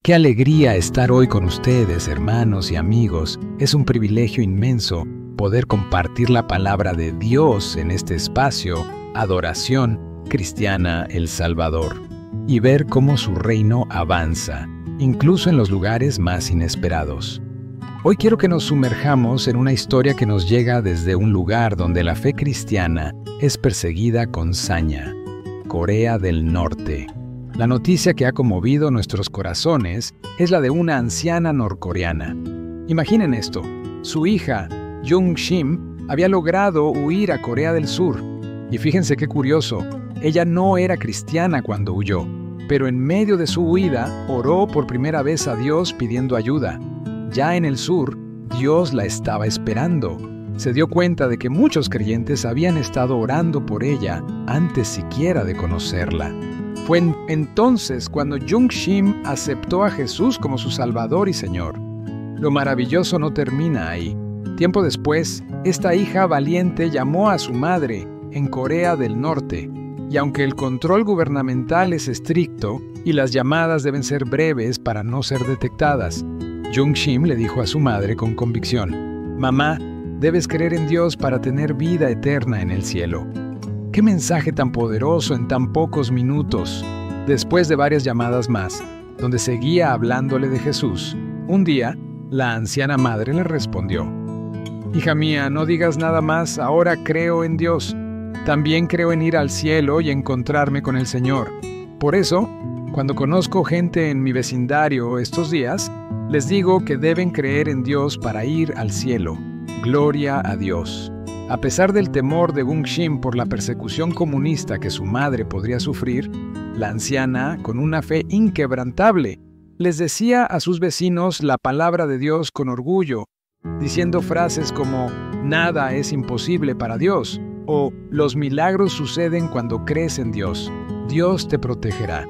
Qué alegría estar hoy con ustedes, hermanos y amigos. Es un privilegio inmenso poder compartir la palabra de Dios en este espacio, Adoración Cristiana El Salvador, y ver cómo su reino avanza, incluso en los lugares más inesperados. Hoy quiero que nos sumerjamos en una historia que nos llega desde un lugar donde la fe cristiana es perseguida con saña, Corea del Norte. La noticia que ha conmovido nuestros corazones es la de una anciana norcoreana. Imaginen esto, su hija, Jung Shim, había logrado huir a Corea del Sur. Y fíjense qué curioso, ella no era cristiana cuando huyó, pero en medio de su huida oró por primera vez a Dios pidiendo ayuda. Ya en el sur, Dios la estaba esperando. Se dio cuenta de que muchos creyentes habían estado orando por ella antes siquiera de conocerla. Fue entonces cuando Jung Shim aceptó a Jesús como su Salvador y Señor. Lo maravilloso no termina ahí. Tiempo después, esta hija valiente llamó a su madre en Corea del Norte, y aunque el control gubernamental es estricto y las llamadas deben ser breves para no ser detectadas, Jung Shim le dijo a su madre con convicción: «Mamá, debes creer en Dios para tener vida eterna en el cielo». ¡Qué mensaje tan poderoso en tan pocos minutos! Después de varias llamadas más, donde seguía hablándole de Jesús, un día, la anciana madre le respondió: «Hija mía, no digas nada más, ahora creo en Dios. También creo en ir al cielo y encontrarme con el Señor. Por eso, cuando conozco gente en mi vecindario estos días, les digo que deben creer en Dios para ir al cielo. Gloria a Dios». A pesar del temor de Jung Shim por la persecución comunista que su madre podría sufrir, la anciana, con una fe inquebrantable, les decía a sus vecinos la palabra de Dios con orgullo, diciendo frases como «Nada es imposible para Dios» o «Los milagros suceden cuando crees en Dios. Dios te protegerá».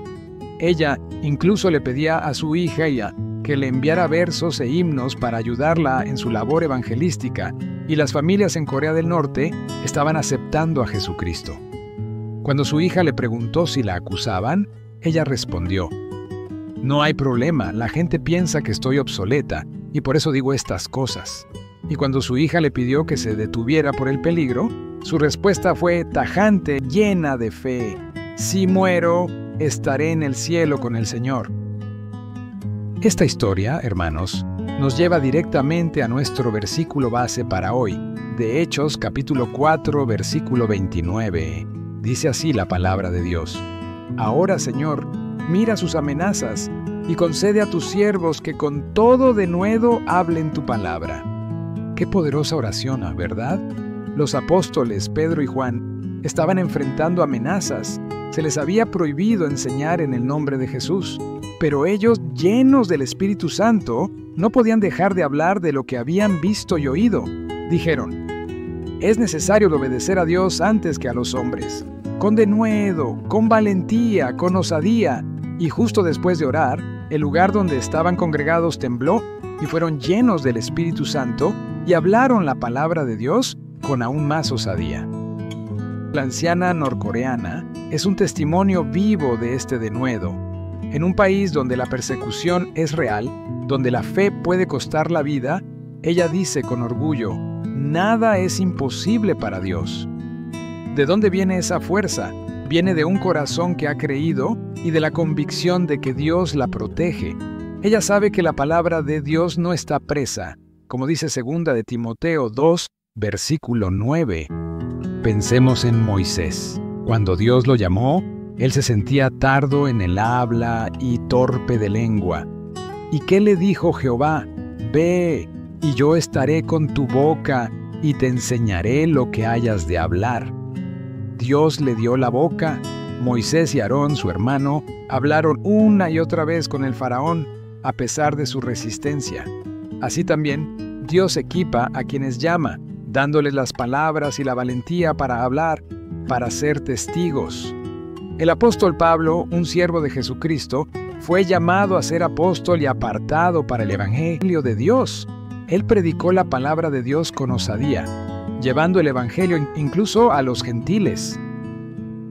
Ella incluso le pedía a su hija que le enviara versos e himnos para ayudarla en su labor evangelística, y las familias en Corea del Norte estaban aceptando a Jesucristo. Cuando su hija le preguntó si la acusaban, ella respondió: «No hay problema, la gente piensa que estoy obsoleta, y por eso digo estas cosas». Y cuando su hija le pidió que se detuviera por el peligro, su respuesta fue tajante, llena de fe: «Si muero, estaré en el cielo con el Señor». Esta historia, hermanos, nos lleva directamente a nuestro versículo base para hoy, de Hechos capítulo 4, versículo 29. Dice así la palabra de Dios: «Ahora, Señor, mira sus amenazas y concede a tus siervos que con todo denuedo hablen tu palabra». Qué poderosa oración, ¿verdad? Los apóstoles Pedro y Juan estaban enfrentando amenazas. Se les había prohibido enseñar en el nombre de Jesús. Pero ellos, llenos del Espíritu Santo, no podían dejar de hablar de lo que habían visto y oído. Dijeron: «Es necesario obedecer a Dios antes que a los hombres, con denuedo, con valentía, con osadía». Y justo después de orar, el lugar donde estaban congregados tembló y fueron llenos del Espíritu Santo y hablaron la palabra de Dios con aún más osadía. La anciana norcoreana es un testimonio vivo de este denuedo. En un país donde la persecución es real, donde la fe puede costar la vida, ella dice con orgullo: «Nada es imposible para Dios». ¿De dónde viene esa fuerza? Viene de un corazón que ha creído y de la convicción de que Dios la protege. Ella sabe que la palabra de Dios no está presa, como dice 2 de Timoteo 2, versículo 9. Pensemos en Moisés. Cuando Dios lo llamó, él se sentía tardo en el habla y torpe de lengua. ¿Y qué le dijo Jehová? «Ve, y yo estaré con tu boca, y te enseñaré lo que hayas de hablar». Dios le dio la boca. Moisés y Aarón, su hermano, hablaron una y otra vez con el faraón, a pesar de su resistencia. Así también, Dios equipa a quienes llama, dándoles las palabras y la valentía para hablar, para ser testigos. El apóstol Pablo, un siervo de Jesucristo, fue llamado a ser apóstol y apartado para el Evangelio de Dios. Él predicó la palabra de Dios con osadía, llevando el Evangelio incluso a los gentiles.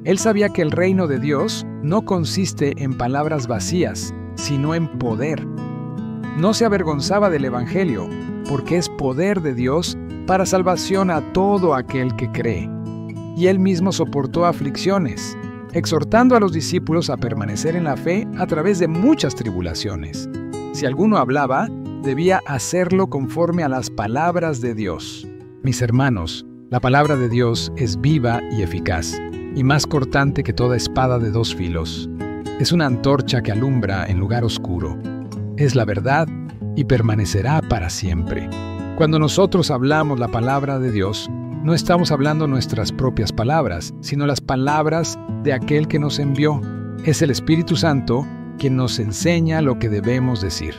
Él sabía que el reino de Dios no consiste en palabras vacías, sino en poder. No se avergonzaba del Evangelio, porque es poder de Dios para salvación a todo aquel que cree. Y él mismo soportó aflicciones, exhortando a los discípulos a permanecer en la fe a través de muchas tribulaciones. Si alguno hablaba, debía hacerlo conforme a las palabras de Dios. Mis hermanos, la palabra de Dios es viva y eficaz, y más cortante que toda espada de dos filos. Es una antorcha que alumbra en lugar oscuro. Es la verdad y permanecerá para siempre. Cuando nosotros hablamos la palabra de Dios, no estamos hablando nuestras propias palabras, sino las palabras de aquel que nos envió. Es el Espíritu Santo quien nos enseña lo que debemos decir.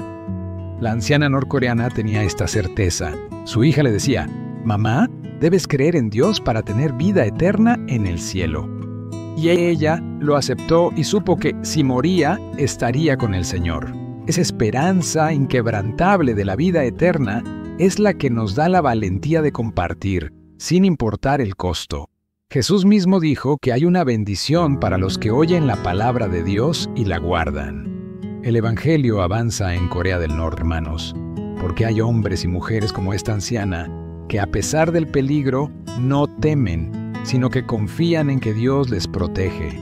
La anciana norcoreana tenía esta certeza. Su hija le decía: «Mamá, debes creer en Dios para tener vida eterna en el cielo». Y ella lo aceptó y supo que, si moría, estaría con el Señor. Esa esperanza inquebrantable de la vida eterna es la que nos da la valentía de compartir, sin importar el costo. Jesús mismo dijo que hay una bendición para los que oyen la palabra de Dios y la guardan. El Evangelio avanza en Corea del Norte, hermanos, porque hay hombres y mujeres como esta anciana que, a pesar del peligro, no temen, sino que confían en que Dios les protege.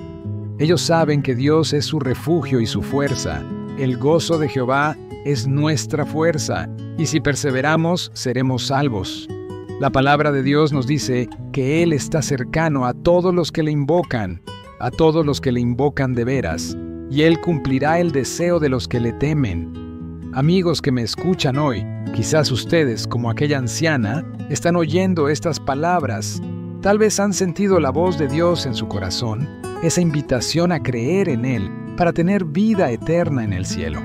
Ellos saben que Dios es su refugio y su fuerza. El gozo de Jehová es nuestra fuerza, y si perseveramos, seremos salvos. La palabra de Dios nos dice que Él está cercano a todos los que le invocan, a todos los que le invocan de veras, y Él cumplirá el deseo de los que le temen. Amigos que me escuchan hoy, quizás ustedes, como aquella anciana, están oyendo estas palabras. Tal vez han sentido la voz de Dios en su corazón, esa invitación a creer en Él para tener vida eterna en el cielo.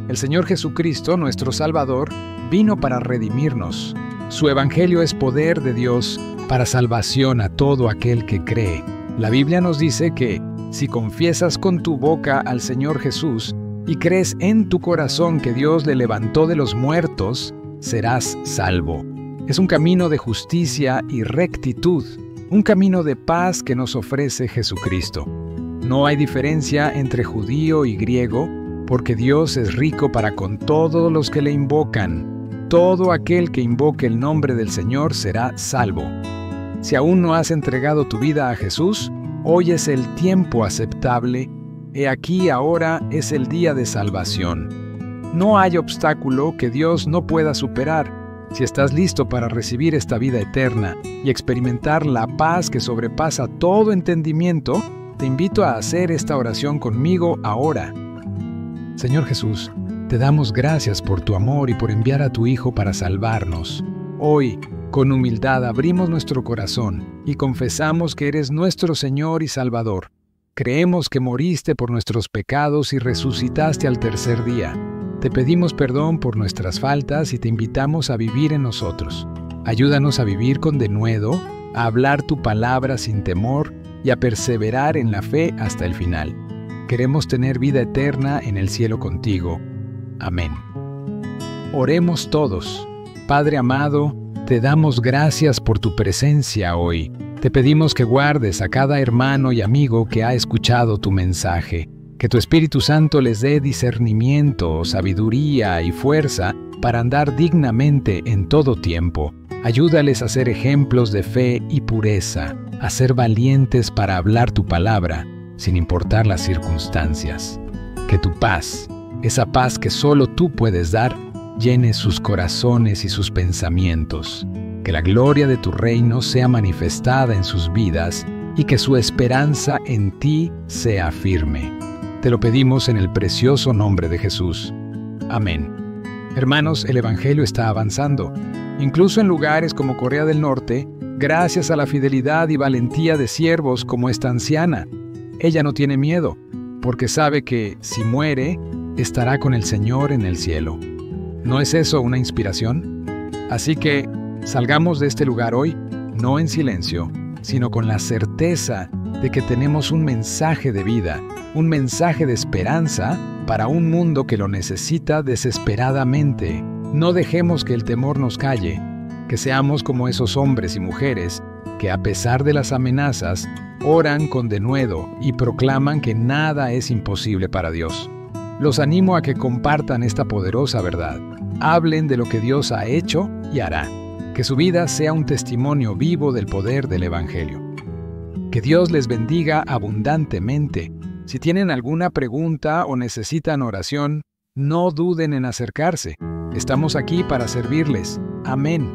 El Señor Jesucristo, nuestro Salvador, vino para redimirnos. Su Evangelio es poder de Dios para salvación a todo aquel que cree. La Biblia nos dice que, si confiesas con tu boca al Señor Jesús y crees en tu corazón que Dios le levantó de los muertos, serás salvo. Es un camino de justicia y rectitud, un camino de paz que nos ofrece Jesucristo. No hay diferencia entre judío y griego, porque Dios es rico para con todos los que le invocan. Todo aquel que invoque el nombre del Señor será salvo. Si aún no has entregado tu vida a Jesús, hoy es el tiempo aceptable. He aquí ahora es el día de salvación. No hay obstáculo que Dios no pueda superar. Si estás listo para recibir esta vida eterna y experimentar la paz que sobrepasa todo entendimiento, te invito a hacer esta oración conmigo ahora. Señor Jesús, te damos gracias por tu amor y por enviar a tu Hijo para salvarnos. Hoy, con humildad, abrimos nuestro corazón y confesamos que eres nuestro Señor y Salvador. Creemos que moriste por nuestros pecados y resucitaste al tercer día. Te pedimos perdón por nuestras faltas y te invitamos a vivir en nosotros. Ayúdanos a vivir con denuedo, a hablar tu palabra sin temor y a perseverar en la fe hasta el final. Queremos tener vida eterna en el cielo contigo. Amén. Oremos todos. Padre amado, te damos gracias por tu presencia hoy. Te pedimos que guardes a cada hermano y amigo que ha escuchado tu mensaje. Que tu Espíritu Santo les dé discernimiento, sabiduría y fuerza para andar dignamente en todo tiempo. Ayúdales a ser ejemplos de fe y pureza, a ser valientes para hablar tu palabra, sin importar las circunstancias. Que tu paz, esa paz que solo tú puedes dar, llene sus corazones y sus pensamientos. Que la gloria de tu reino sea manifestada en sus vidas y que su esperanza en ti sea firme. Te lo pedimos en el precioso nombre de Jesús. Amén. Hermanos, el Evangelio está avanzando. Incluso en lugares como Corea del Norte, gracias a la fidelidad y valentía de siervos como esta anciana. Ella no tiene miedo, porque sabe que, si muere, estará con el Señor en el cielo. ¿No es eso una inspiración? Así que, salgamos de este lugar hoy, no en silencio, sino con la certeza de que tenemos un mensaje de vida, un mensaje de esperanza para un mundo que lo necesita desesperadamente. No dejemos que el temor nos calle, que seamos como esos hombres y mujeres que, a pesar de las amenazas, oran con denuedo y proclaman que nada es imposible para Dios. Los animo a que compartan esta poderosa verdad. Hablen de lo que Dios ha hecho y hará. Que su vida sea un testimonio vivo del poder del Evangelio. Que Dios les bendiga abundantemente. Si tienen alguna pregunta o necesitan oración, no duden en acercarse. Estamos aquí para servirles. Amén.